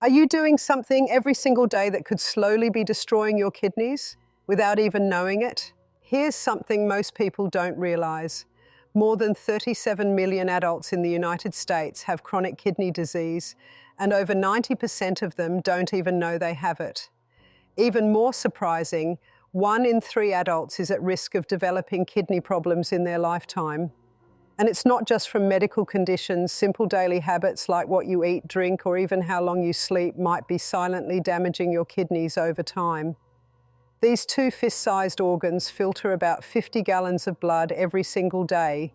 Are you doing something every single day that could slowly be destroying your kidneys without even knowing it? Here's something most people don't realize. More than 37 million adults in the United States have chronic kidney disease, and over 90% of them don't even know they have it. Even more surprising, 1 in 3 adults is at risk of developing kidney problems in their lifetime. And it's not just from medical conditions. Simple daily habits like what you eat, drink, or even how long you sleep might be silently damaging your kidneys over time. These 2 fist-sized organs filter about 50 gallons of blood every single day,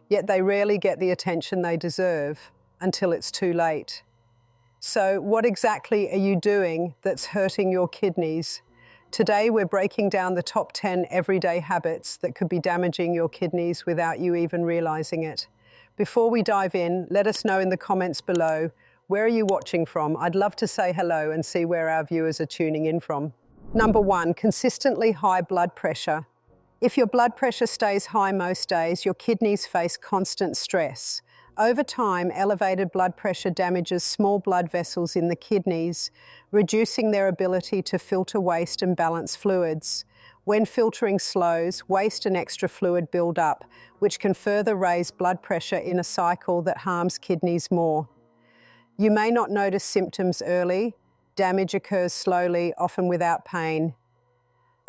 yet they rarely get the attention they deserve until it's too late. So what exactly are you doing that's hurting your kidneys? Today, we're breaking down the top 10 everyday habits that could be damaging your kidneys without you even realizing it. Before we dive in, let us know in the comments below, where are you watching from? I'd love to say hello and see where our viewers are tuning in from. Number 1, consistently high blood pressure. If your blood pressure stays high most days, your kidneys face constant stress. Over time, elevated blood pressure damages small blood vessels in the kidneys, reducing their ability to filter waste and balance fluids. When filtering slows, waste and extra fluid build up, which can further raise blood pressure in a cycle that harms kidneys more. You may not notice symptoms early. Damage occurs slowly, often without pain.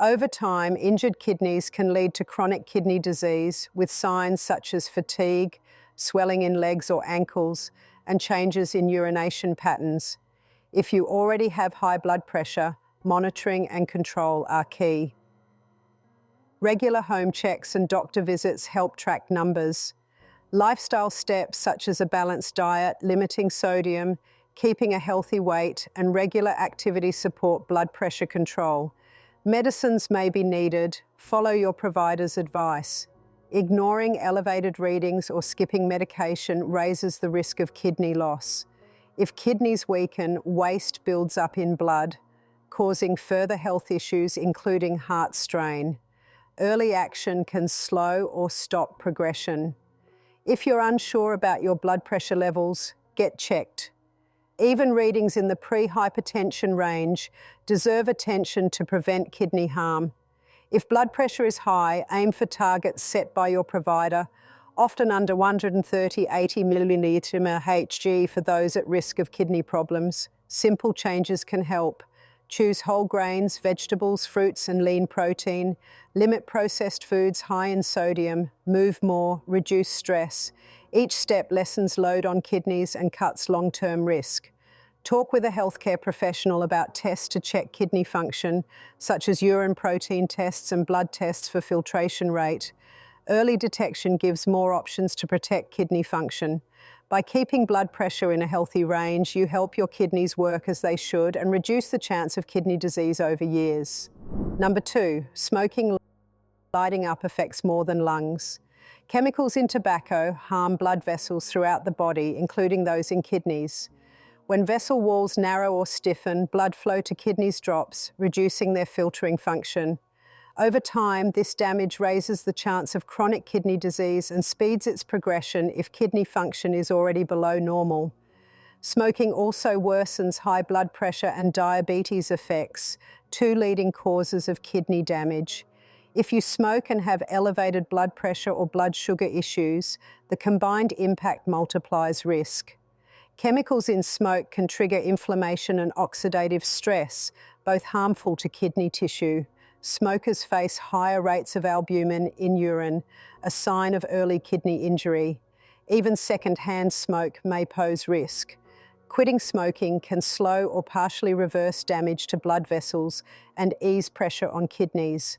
Over time, injured kidneys can lead to chronic kidney disease with signs such as fatigue, swelling in legs or ankles, and changes in urination patterns. If you already have high blood pressure, monitoring and control are key. Regular home checks and doctor visits help track numbers. Lifestyle steps such as a balanced diet, limiting sodium, keeping a healthy weight, and regular activity support blood pressure control. Medicines may be needed. Follow your provider's advice. Ignoring elevated readings or skipping medication raises the risk of kidney loss. If kidneys weaken, waste builds up in blood, causing further health issues, including heart strain. Early action can slow or stop progression. If you're unsure about your blood pressure levels, get checked. Even readings in the pre-hypertension range deserve attention to prevent kidney harm. If blood pressure is high, aim for targets set by your provider, often under 130/80 milliliter Hg for those at risk of kidney problems. Simple changes can help. Choose whole grains, vegetables, fruits, and lean protein. Limit processed foods high in sodium. Move more, reduce stress. Each step lessens load on kidneys and cuts long-term risk. Talk with a healthcare professional about tests to check kidney function, such as urine protein tests and blood tests for filtration rate. Early detection gives more options to protect kidney function. By keeping blood pressure in a healthy range, you help your kidneys work as they should and reduce the chance of kidney disease over years. Number 2, smoking lighting up affects more than lungs. Chemicals in tobacco harm blood vessels throughout the body, including those in kidneys. When vessel walls narrow or stiffen, blood flow to kidneys drops, reducing their filtering function. Over time, this damage raises the chance of chronic kidney disease and speeds its progression if kidney function is already below normal. Smoking also worsens high blood pressure and diabetes effects, 2 leading causes of kidney damage. If you smoke and have elevated blood pressure or blood sugar issues, the combined impact multiplies risk. Chemicals in smoke can trigger inflammation and oxidative stress, both harmful to kidney tissue. Smokers face higher rates of albumin in urine, a sign of early kidney injury. Even second-hand smoke may pose risk. Quitting smoking can slow or partially reverse damage to blood vessels and ease pressure on kidneys.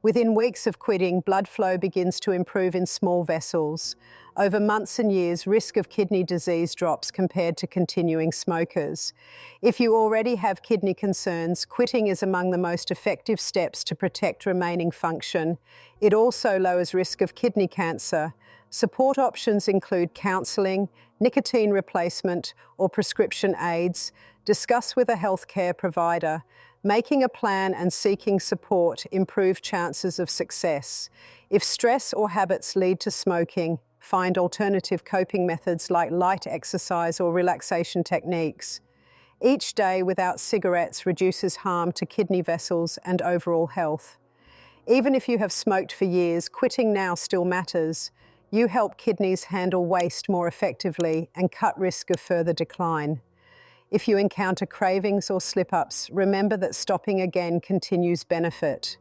Within weeks of quitting, blood flow begins to improve in small vessels. Over months and years, risk of kidney disease drops compared to continuing smokers. If you already have kidney concerns, quitting is among the most effective steps to protect remaining function. It also lowers risk of kidney cancer. Support options include counselling, nicotine replacement, or prescription aids. Discuss with a healthcare provider. Making a plan and seeking support improve chances of success. If stress or habits lead to smoking, find alternative coping methods like light exercise or relaxation techniques. Each day without cigarettes reduces harm to kidney vessels and overall health. Even if you have smoked for years, quitting now still matters. You help kidneys handle waste more effectively and cut risk of further decline. If you encounter cravings or slip-ups, remember that stopping again continues benefit.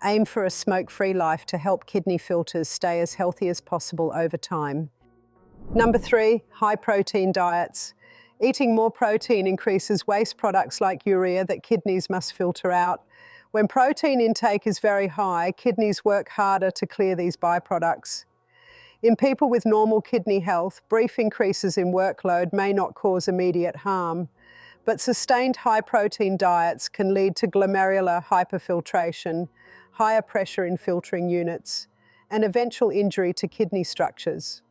Aim for a smoke-free life to help kidney filters stay as healthy as possible over time. Number 3, high-protein diets. Eating more protein increases waste products like urea that kidneys must filter out. When protein intake is very high, kidneys work harder to clear these byproducts. In people with normal kidney health, brief increases in workload may not cause immediate harm, but sustained high-protein diets can lead to glomerular hyperfiltration, higher pressure in filtering units, and eventual injury to kidney structures.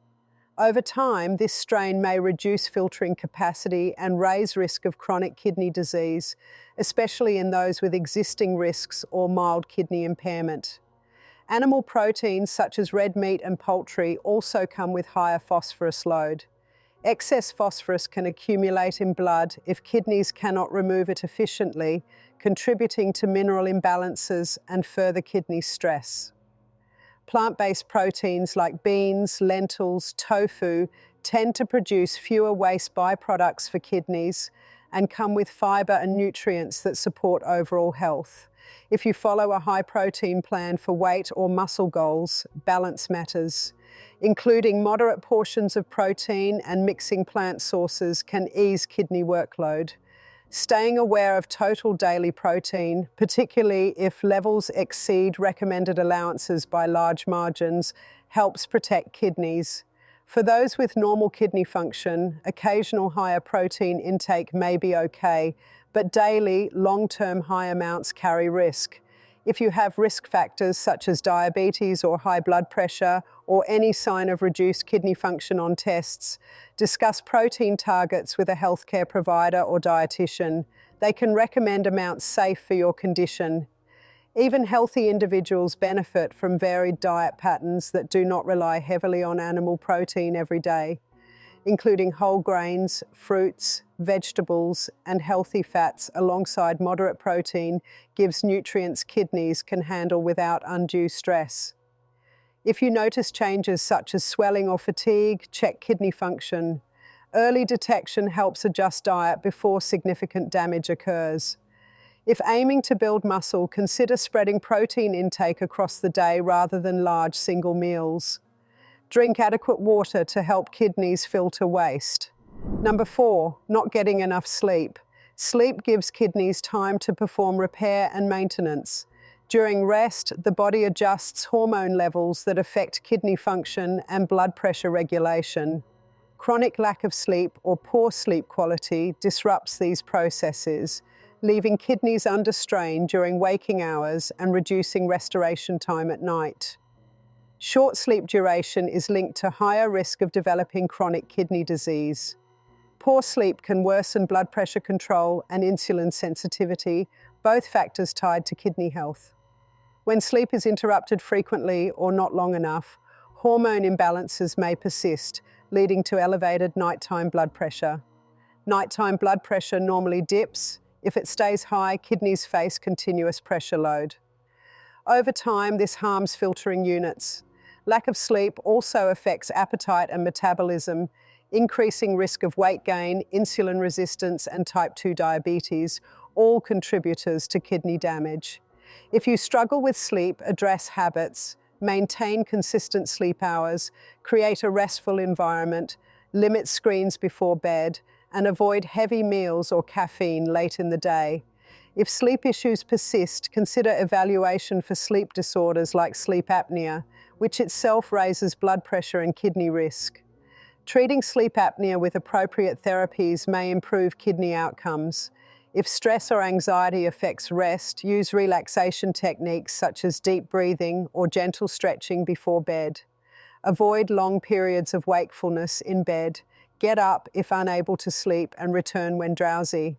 Over time, this strain may reduce filtering capacity and raise risk of chronic kidney disease, especially in those with existing risks or mild kidney impairment. Animal proteins such as red meat and poultry also come with higher phosphorus load. Excess phosphorus can accumulate in blood if kidneys cannot remove it efficiently, contributing to mineral imbalances and further kidney stress. Plant-based proteins like beans, lentils, tofu tend to produce fewer waste byproducts for kidneys and come with fiber and nutrients that support overall health. If you follow a high-protein plan for weight or muscle goals, balance matters. Including moderate portions of protein and mixing plant sources can ease kidney workload. Staying aware of total daily protein, particularly if levels exceed recommended allowances by large margins, helps protect kidneys. For those with normal kidney function, occasional higher protein intake may be okay, but daily, long-term high amounts carry risk. If you have risk factors such as diabetes or high blood pressure or any sign of reduced kidney function on tests, discuss protein targets with a healthcare provider or dietitian. They can recommend amounts safe for your condition. Even healthy individuals benefit from varied diet patterns that do not rely heavily on animal protein every day, including whole grains, fruits, vegetables, and healthy fats alongside moderate protein gives nutrients kidneys can handle without undue stress. If you notice changes such as swelling or fatigue, check kidney function. Early detection helps adjust diet before significant damage occurs. If aiming to build muscle, consider spreading protein intake across the day rather than large single meals. Drink adequate water to help kidneys filter waste. Number 4, not getting enough sleep. Sleep gives kidneys time to perform repair and maintenance. During rest, the body adjusts hormone levels that affect kidney function and blood pressure regulation. Chronic lack of sleep or poor sleep quality disrupts these processes, leaving kidneys under strain during waking hours and reducing restoration time at night. Short sleep duration is linked to higher risk of developing chronic kidney disease. Poor sleep can worsen blood pressure control and insulin sensitivity, both factors tied to kidney health. When sleep is interrupted frequently or not long enough, hormone imbalances may persist, leading to elevated nighttime blood pressure. Nighttime blood pressure normally dips. If it stays high, kidneys face continuous pressure load. Over time, this harms filtering units. Lack of sleep also affects appetite and metabolism, increasing risk of weight gain, insulin resistance, and type 2 diabetes, all contributors to kidney damage. If you struggle with sleep, address habits, maintain consistent sleep hours, create a restful environment, limit screens before bed, and avoid heavy meals or caffeine late in the day. If sleep issues persist, consider evaluation for sleep disorders like sleep apnea, which itself raises blood pressure and kidney risk. Treating sleep apnea with appropriate therapies may improve kidney outcomes. If stress or anxiety affects rest, use relaxation techniques such as deep breathing or gentle stretching before bed. Avoid long periods of wakefulness in bed. Get up if unable to sleep and return when drowsy.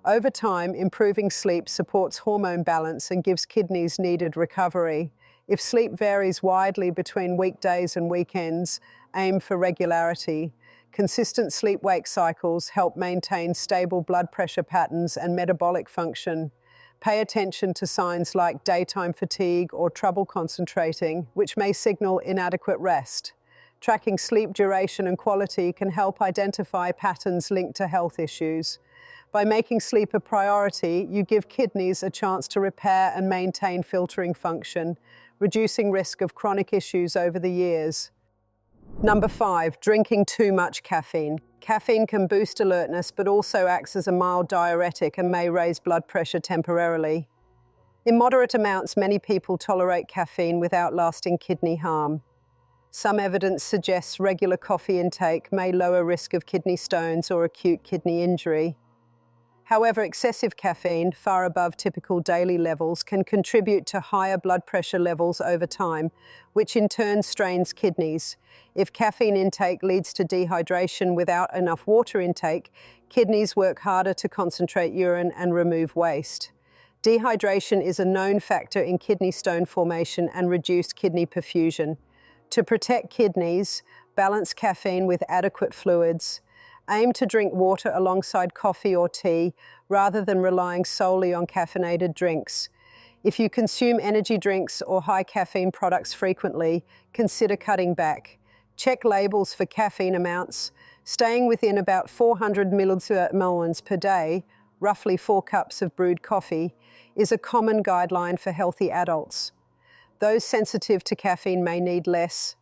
Over time, improving sleep supports hormone balance and gives kidneys needed recovery. If sleep varies widely between weekdays and weekends, aim for regularity. Consistent sleep-wake cycles help maintain stable blood pressure patterns and metabolic function. Pay attention to signs like daytime fatigue or trouble concentrating, which may signal inadequate rest. Tracking sleep duration and quality can help identify patterns linked to health issues. By making sleep a priority, you give kidneys a chance to repair and maintain filtering function, reducing risk of chronic issues over the years. Number 5, drinking too much caffeine. Caffeine can boost alertness, but also acts as a mild diuretic and may raise blood pressure temporarily. In moderate amounts, many people tolerate caffeine without lasting kidney harm. Some evidence suggests regular coffee intake may lower risk of kidney stones or acute kidney injury. However, excessive caffeine, far above typical daily levels, can contribute to higher blood pressure levels over time, which in turn strains kidneys. If caffeine intake leads to dehydration without enough water intake, kidneys work harder to concentrate urine and remove waste. Dehydration is a known factor in kidney stone formation and reduced kidney perfusion. To protect kidneys, balance caffeine with adequate fluids. Aim to drink water alongside coffee or tea, rather than relying solely on caffeinated drinks. If you consume energy drinks or high caffeine products frequently, consider cutting back. Check labels for caffeine amounts. Staying within about 400 milliliters per day, roughly 4 cups of brewed coffee, is a common guideline for healthy adults. Those sensitive to caffeine may need less.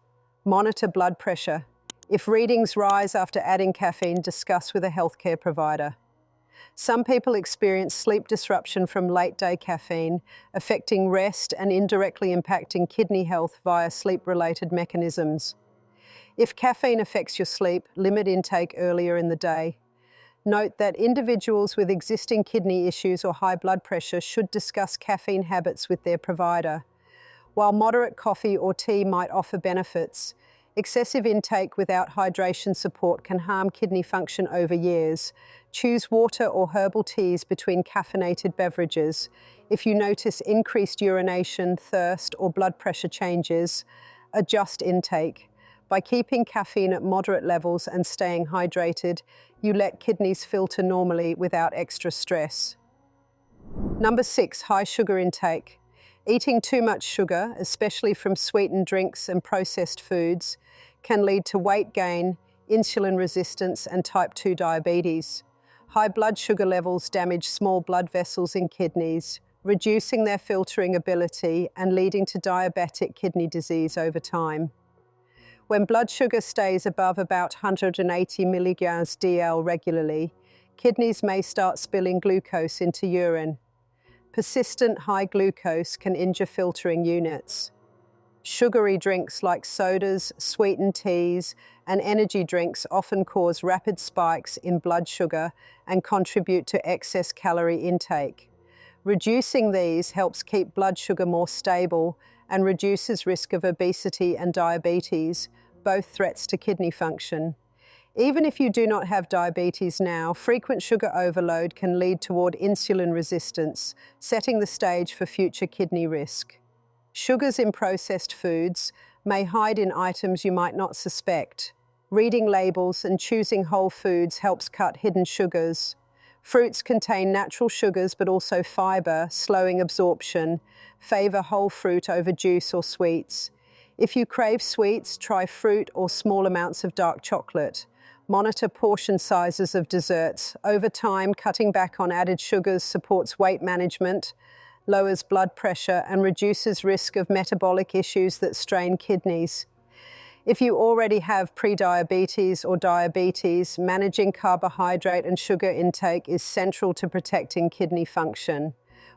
Monitor blood pressure. If readings rise after adding caffeine, discuss with a healthcare provider. Some people experience sleep disruption from late-day caffeine, affecting rest and indirectly impacting kidney health via sleep-related mechanisms. If caffeine affects your sleep, limit intake earlier in the day. Note that individuals with existing kidney issues or high blood pressure should discuss caffeine habits with their provider. While moderate coffee or tea might offer benefits, excessive intake without hydration support can harm kidney function over years. Choose water or herbal teas between caffeinated beverages. If you notice increased urination, thirst, or blood pressure changes, adjust intake. By keeping caffeine at moderate levels and staying hydrated, you let kidneys filter normally without extra stress. Number 6, high sugar intake. Eating too much sugar, especially from sweetened drinks and processed foods, can lead to weight gain, insulin resistance, and type 2 diabetes. High blood sugar levels damage small blood vessels in kidneys, reducing their filtering ability and leading to diabetic kidney disease over time. When blood sugar stays above about 180 milligrams DL regularly, kidneys may start spilling glucose into urine. Persistent high glucose can injure filtering units. Sugary drinks like sodas, sweetened teas, and energy drinks often cause rapid spikes in blood sugar and contribute to excess calorie intake. Reducing these helps keep blood sugar more stable and reduces risk of obesity and diabetes, both threats to kidney function. Even if you do not have diabetes now, frequent sugar overload can lead toward insulin resistance, setting the stage for future kidney risk. Sugars in processed foods may hide in items you might not suspect. Reading labels and choosing whole foods helps cut hidden sugars. Fruits contain natural sugars but also fiber, slowing absorption. Favor whole fruit over juice or sweets. If you crave sweets, try fruit or small amounts of dark chocolate. Monitor portion sizes of desserts. Over time, cutting back on added sugars supports weight management, lowers blood pressure, and reduces risk of metabolic issues that strain kidneys. If you already have prediabetes or diabetes, managing carbohydrate and sugar intake is central to protecting kidney function.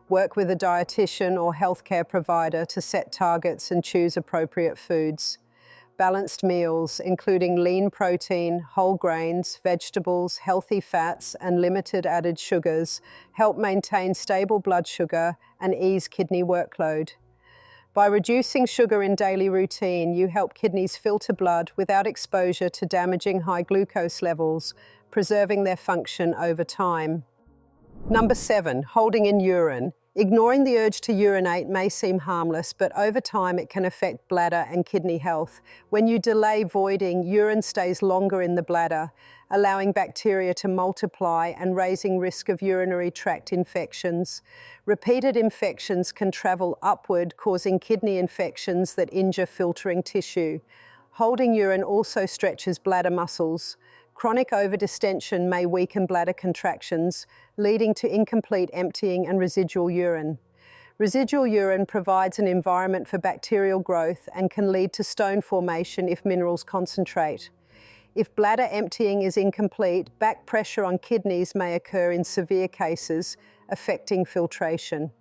Work with a dietitian or healthcare provider to set targets and choose appropriate foods. Balanced meals, including lean protein, whole grains, vegetables, healthy fats, and limited added sugars, help maintain stable blood sugar and ease kidney workload. By reducing sugar in daily routine, you help kidneys filter blood without exposure to damaging high glucose levels, preserving their function over time. Number 7, holding in urine. Ignoring the urge to urinate may seem harmless, but over time it can affect bladder and kidney health. When you delay voiding, urine stays longer in the bladder, allowing bacteria to multiply and raising risk of urinary tract infections. Repeated infections can travel upward, causing kidney infections that injure filtering tissue. Holding urine also stretches bladder muscles. Chronic overdistension may weaken bladder contractions, leading to incomplete emptying and residual urine. Residual urine provides an environment for bacterial growth and can lead to stone formation if minerals concentrate. If bladder emptying is incomplete, back pressure on kidneys may occur in severe cases, affecting filtration.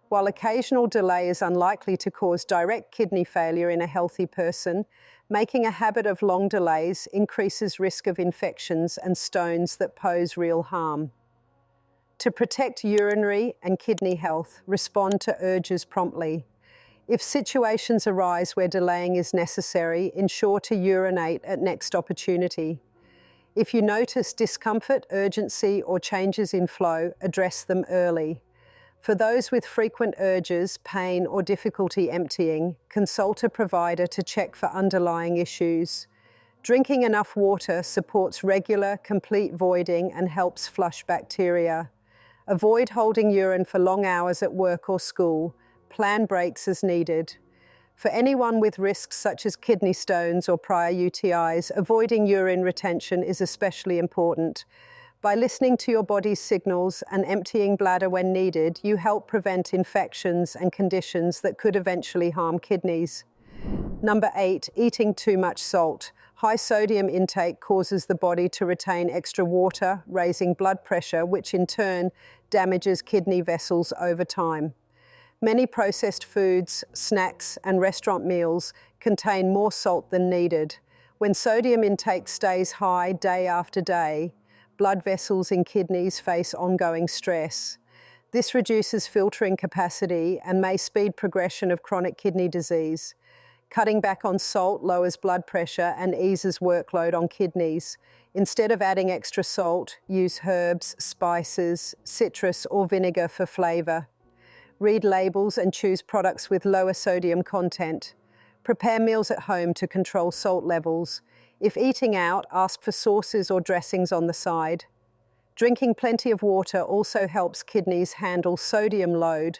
While occasional delay is unlikely to cause direct kidney failure in a healthy person, making a habit of long delays increases risk of infections and stones that pose real harm. To protect urinary and kidney health, respond to urges promptly. If situations arise where delaying is necessary, ensure to urinate at next opportunity. If you notice discomfort, urgency, or changes in flow, address them early. For those with frequent urges, pain, or difficulty emptying, consult a provider to check for underlying issues. Drinking enough water supports regular, complete voiding and helps flush bacteria. Avoid holding urine for long hours at work or school. Plan breaks as needed. For anyone with risks such as kidney stones or prior UTIs, avoiding urine retention is especially important. By listening to your body's signals and emptying bladder when needed, you help prevent infections and conditions that could eventually harm kidneys. Number 8, eating too much salt. High sodium intake causes the body to retain extra water, raising blood pressure, which in turn damages kidney vessels over time. Many processed foods, snacks, and restaurant meals contain more salt than needed. When sodium intake stays high day after day, blood vessels in kidneys face ongoing stress. This reduces filtering capacity and may speed progression of chronic kidney disease. Cutting back on salt lowers blood pressure and eases workload on kidneys. Instead of adding extra salt, use herbs, spices, citrus, or vinegar for flavor. Read labels and choose products with lower sodium content. Prepare meals at home to control salt levels. If eating out, ask for sauces or dressings on the side. Drinking plenty of water also helps kidneys handle sodium load.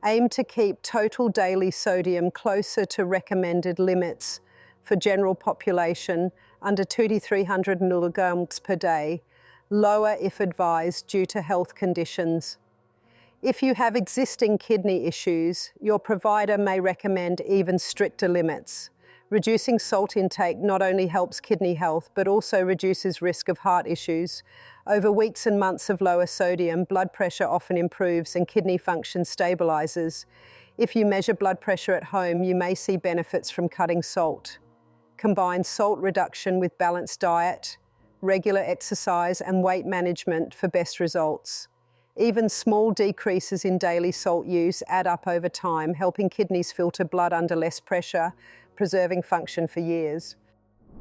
Aim to keep total daily sodium closer to recommended limits for general population, under 200 to 300 milligrams per day, lower if advised due to health conditions. If you have existing kidney issues, your provider may recommend even stricter limits. Reducing salt intake not only helps kidney health, but also reduces risk of heart issues. Over weeks and months of lower sodium, blood pressure often improves and kidney function stabilizes. If you measure blood pressure at home, you may see benefits from cutting salt. Combine salt reduction with balanced diet, regular exercise, and weight management for best results. Even small decreases in daily salt use add up over time, helping kidneys filter blood under less pressure, preserving function for years.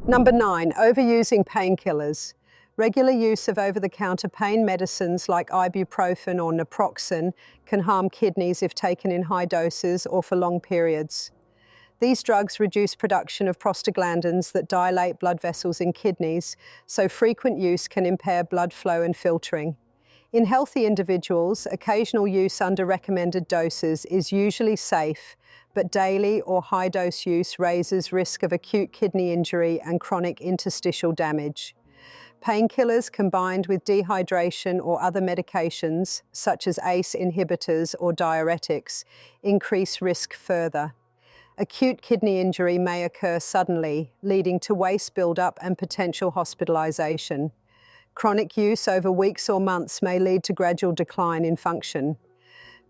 Number 9, overusing painkillers. Regular use of over-the-counter pain medicines like ibuprofen or naproxen can harm kidneys if taken in high doses or for long periods. These drugs reduce production of prostaglandins that dilate blood vessels in kidneys, so frequent use can impair blood flow and filtering. In healthy individuals, occasional use under recommended doses is usually safe, but daily or high-dose use raises risk of acute kidney injury and chronic interstitial damage. Painkillers combined with dehydration or other medications, such as ACE inhibitors or diuretics, increase risk further. Acute kidney injury may occur suddenly, leading to waste buildup and potential hospitalization. Chronic use over weeks or months may lead to gradual decline in function.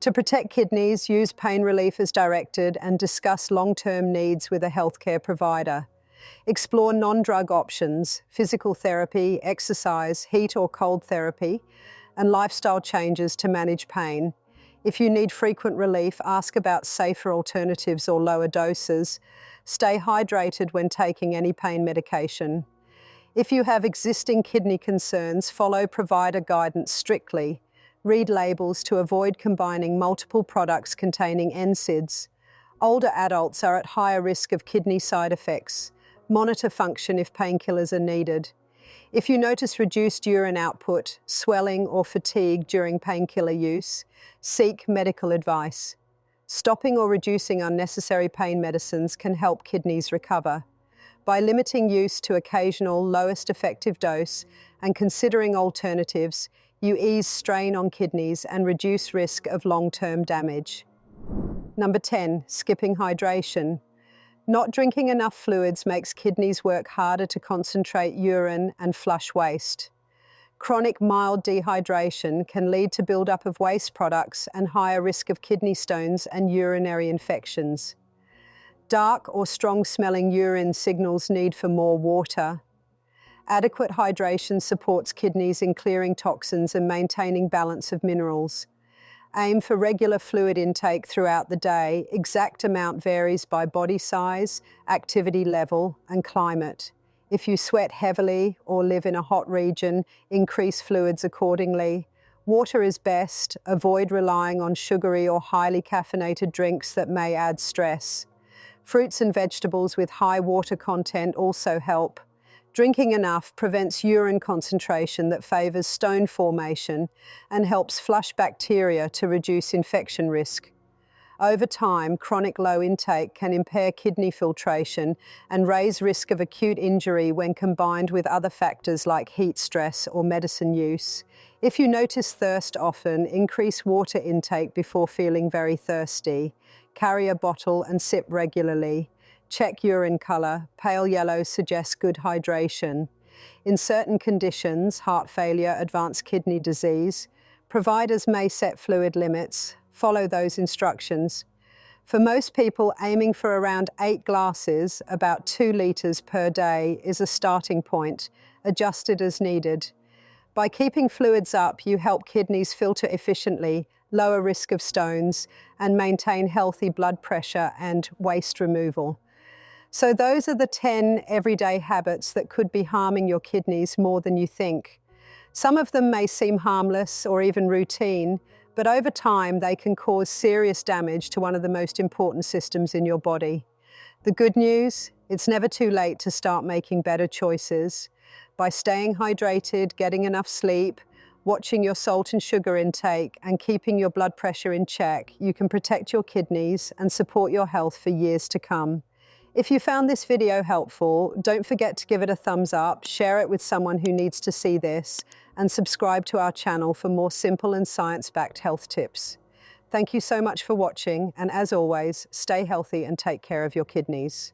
To protect kidneys, use pain relief as directed and discuss long-term needs with a healthcare provider. Explore non-drug options, physical therapy, exercise, heat or cold therapy, and lifestyle changes to manage pain. If you need frequent relief, ask about safer alternatives or lower doses. Stay hydrated when taking any pain medication. If you have existing kidney concerns, follow provider guidance strictly. Read labels to avoid combining multiple products containing NSAIDs. Older adults are at higher risk of kidney side effects. Monitor function if painkillers are needed. If you notice reduced urine output, swelling or fatigue during painkiller use, seek medical advice. Stopping or reducing unnecessary pain medicines can help kidneys recover. By limiting use to occasional lowest effective dose and considering alternatives, you ease strain on kidneys and reduce risk of long-term damage. Number 10, skipping hydration. Not drinking enough fluids makes kidneys work harder to concentrate urine and flush waste. Chronic mild dehydration can lead to buildup of waste products and higher risk of kidney stones and urinary infections. Dark or strong-smelling urine signals need for more water. Adequate hydration supports kidneys in clearing toxins and maintaining balance of minerals. Aim for regular fluid intake throughout the day. Exact amount varies by body size, activity level, and climate. If you sweat heavily or live in a hot region, increase fluids accordingly. Water is best. Avoid relying on sugary or highly caffeinated drinks that may add stress. Fruits and vegetables with high water content also help. Drinking enough prevents urine concentration that favors stone formation and helps flush bacteria to reduce infection risk. Over time, chronic low intake can impair kidney filtration and raise risk of acute injury when combined with other factors like heat stress or medicine use. If you notice thirst often, increase water intake before feeling very thirsty. Carry a bottle and sip regularly. Check urine color. Pale yellow suggests good hydration. In certain conditions, heart failure, advanced kidney disease, providers may set fluid limits. Follow those instructions. For most people, aiming for around 8 glasses, about 2 liters per day, is a starting point, adjusted as needed. By keeping fluids up, you help kidneys filter efficiently, lower risk of stones, and maintain healthy blood pressure and waste removal. So those are the 10 everyday habits that could be harming your kidneys more than you think. Some of them may seem harmless or even routine, but over time they can cause serious damage to one of the most important systems in your body. The good news, it's never too late to start making better choices. By staying hydrated, getting enough sleep, watching your salt and sugar intake, and keeping your blood pressure in check, you can protect your kidneys and support your health for years to come. If you found this video helpful, don't forget to give it a thumbs up, share it with someone who needs to see this, and subscribe to our channel for more simple and science-backed health tips. Thank you so much for watching, and as always, stay healthy and take care of your kidneys.